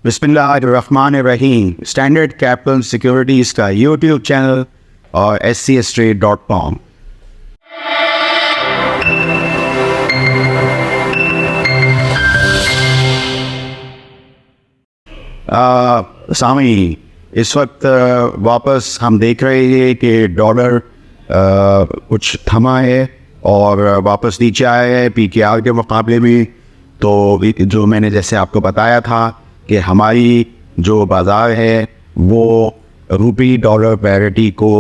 बिस्मिल्लाहिर्रहमानिर्रहीम। Standard capital securities का YouTube channel और SCStrade.com। सामी इस वक्त वापस हम देख रहे हैं कि डॉलर कुछ थमा है और वापस नीचे आया है PKR के मुकाबले में। तो जो मैंने जैसे आपको बताया था कि हमारी जो बाज़ार है वो रुपी डॉलर पैरिटी को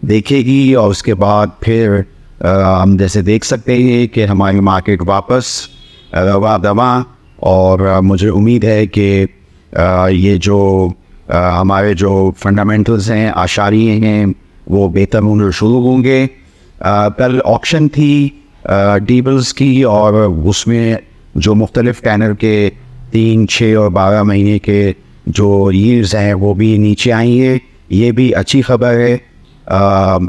देखेगी और उसके बाद फिर हम जैसे देख सकते हैं कि हमारी मार्केट वापस रवा दवा। और मुझे उम्मीद है कि ये जो हमारे जो फंडामेंटल्स हैं आशारी हैं वो बेहतर होने शुरू होंगे। कल ऑक्शन थी डी-बिल्स की और उसमें जो मुख्तलिफ टेनर के 3, 6 और 12 महीने के जो यील्ड्स हैं वो भी नीचे आई हैं। ये भी अच्छी खबर है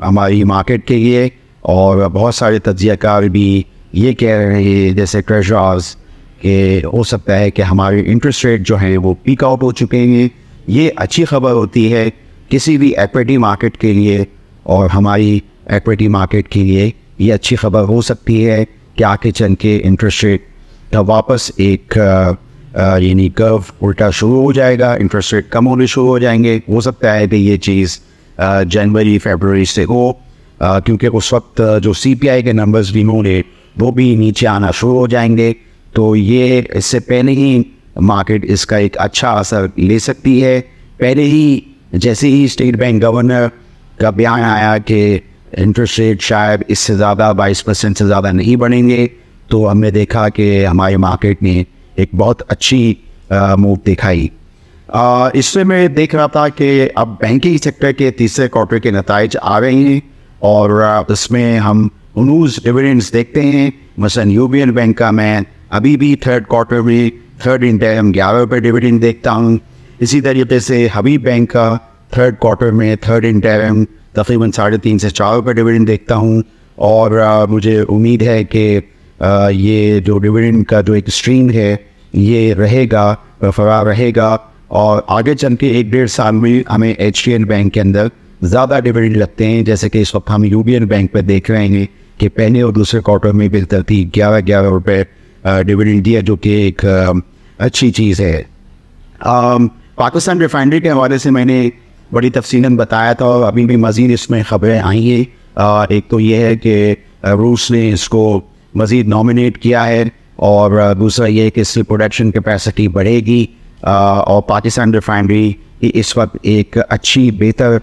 हमारी मार्केट के लिए। और बहुत सारे तज्ज़ियाकार भी ये कह रहे हैं जैसे ट्रेजरर्स कि हो सकता है कि हमारे इंटरेस्ट रेट जो हैं वो पीक आउट हो चुके हैं। ये अच्छी खबर होती है किसी भी इक्विटी मार्केट के लिए और हमारी इक्विटी मार्केट के लिए ये अच्छी खबर हो सकती है कि आगे चल के इंटरेस्ट रेट वापस एक यानी कर्व उल्टा शुरू हो जाएगा, इंटरेस्ट रेट कम होने शुरू हो जाएंगे। हो सकता है कि ये चीज़ जनवरी फरवरी से हो क्योंकि उस वक्त जो CPI के नंबर्स भी होंगे वो भी नीचे आना शुरू हो जाएंगे। तो ये इससे पहले ही मार्केट इसका एक अच्छा असर ले सकती है। पहले ही जैसे ही स्टेट बैंक गवर्नर का बयान आया कि इंटरेस्ट रेट शायद इससे ज़्यादा 22% से ज़्यादा नहीं बढ़ेंगे तो हमने देखा कि हमारे मार्केट ने एक बहुत अच्छी मूव दिखाई। इसमें मैं देख रहा था कि अब बैंकिंग सेक्टर के तीसरे क्वार्टर के नताइज आ रहे हैं और इसमें हम उनूज डिविडेंड्स देखते हैं। मसलन UBL बैंक का मैं अभी भी थर्ड क्वार्टर में थर्ड इंटरम 11 रुपये डिविडेंड देखता हूँ। इसी तरीके से हबीब बैंक का थर्ड क्वार्टर में थर्ड इंटरम तकरीबन 3.5 से 4 रुपये डिविडेंड देखता हूँ। और मुझे उम्मीद है कि ये जो डिविडेंड का जो एक स्ट्रीम है ये रहेगा, बरकरार रहेगा और आगे चल के 1-1.5 साल में हमें HBL बैंक के अंदर ज़्यादा डिविडेंड लगते हैं। जैसे कि इस वक्त हम UBL बैंक पर देख रहे हैं कि पहले और दूसरे क्वार्टर में बेहतरती 11 रुपये डिविडेंड दिया जो कि एक अच्छी चीज़ है। पाकिस्तान रिफाइनरी के हवाले से मैंने बड़ी तफसीलन बताया था और अभी भी मज़ीद इसमें ख़बरें आई हैं। एक तो ये है कि रूस ने इसको मज़ीद नॉमिनेट किया है और दूसरा ये है कि इसकी प्रोडक्शन कैपेसिटी बढ़ेगी और पाकिस्तान रिफाइनरी इस वक्त एक अच्छी बेहतर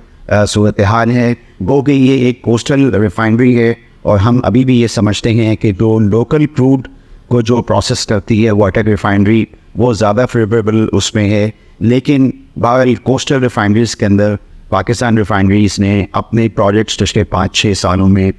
सूरत हाल है। वो कि ये एक कोस्टल रिफाइनरी है और हम अभी भी ये समझते हैं कि जो लोकल क्रूड को जो प्रोसेस करती है वाटर रिफाइनरी वो ज़्यादा फेवरेबल उसमें है। लेकिन बाहर कोस्टल रिफाइनरीज़ के अंदर पाकिस्तान रिफाइनरीज़ ने अपने प्रोजेक्ट्स पिछले 5-6 सालों में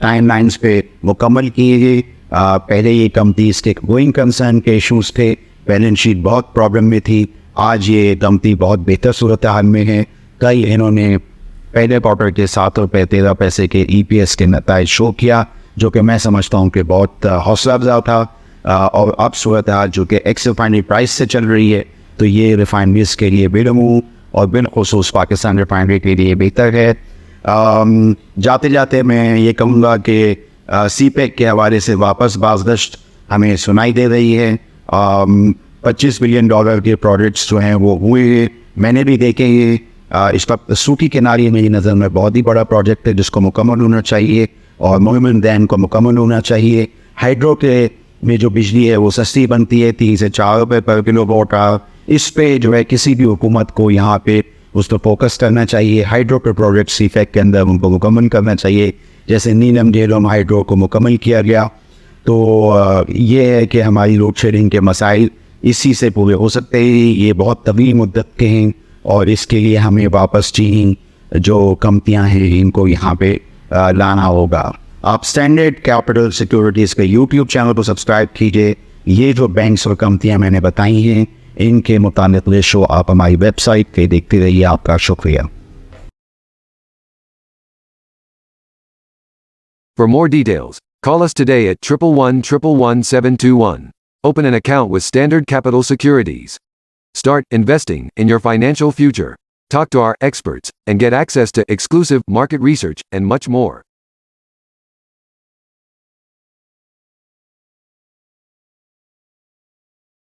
टाइम लाइन्स पे मुकम्मल किए हैं। पहले ये कंपनीज के गोइंग कंसर्न के इशूज़ थे, बैलेंस शीट बहुत प्रॉब्लम में थी। आज ये कंपनी बहुत बेहतर सूरत हाल में है। कई इन्होंने पहले क्वार्टर के 7 रुपये 13 पैसे के EPS के नताइज शो किया जो कि मैं समझता हूँ कि बहुत हौसला अफजा था। और अब सूरत हाल जो कि एक्स रिफाइनरी प्राइस से चल रही है तो ये रिफाइनरीज के लिए बेरमू और बिलखुसूस पाकिस्तान रिफाइनरी के लिए बेहतर है। जाते जाते मैं ये कहूँगा कि CPEC के हवाले से वापस बाज़गश्त हमें सुनाई दे रही है। $25 बिलियन के प्रोजेक्ट्स जो हैं वो हुए हैं, मैंने भी देखे हैं। इस वक्त सूखी किनारे मेरी नज़र में बहुत ही बड़ा प्रोजेक्ट है जिसको मुकम्मल होना चाहिए और मोहम्मद दैन को मुकम्मल होना चाहिए। हाइड्रो के में जो बिजली है वो सस्ती बनती है 3 से 4 रुपये पर किलोवाट आवर। इस पे जो है किसी भी हुकूमत को यहाँ पे उस पर फोकस करना चाहिए। हाइड्रो के प्रोजेक्ट CPEC के अंदर उनको मुकम्मल करना चाहिए जैसे नीलम जेलम हाइड्रो को मुकम्मल किया गया। तो ये है कि हमारी लोड शेडिंग के मसाइल इसी से पूरे हो सकते हैं। ये बहुत तवील मुद्दत के हैं और इसके लिए हमें वापस चीनी जो कंपनियां हैं इनको यहाँ पे लाना होगा। आप स्टैंडर्ड कैपिटल सिक्योरिटीज़ के यूट्यूब चैनल को सब्सक्राइब कीजिए। ये जो बैंक्स और कंपनियां मैंने बताई हैं इनके मुताबिक रेशो आप हमारी वेबसाइट पे देखते रहिए। आपका शुक्रिया। For more details, call us today at 111 111 721. Open an account with Standard Capital Securities. Start investing in your financial future. Talk to our experts and get access to exclusive market research and much more.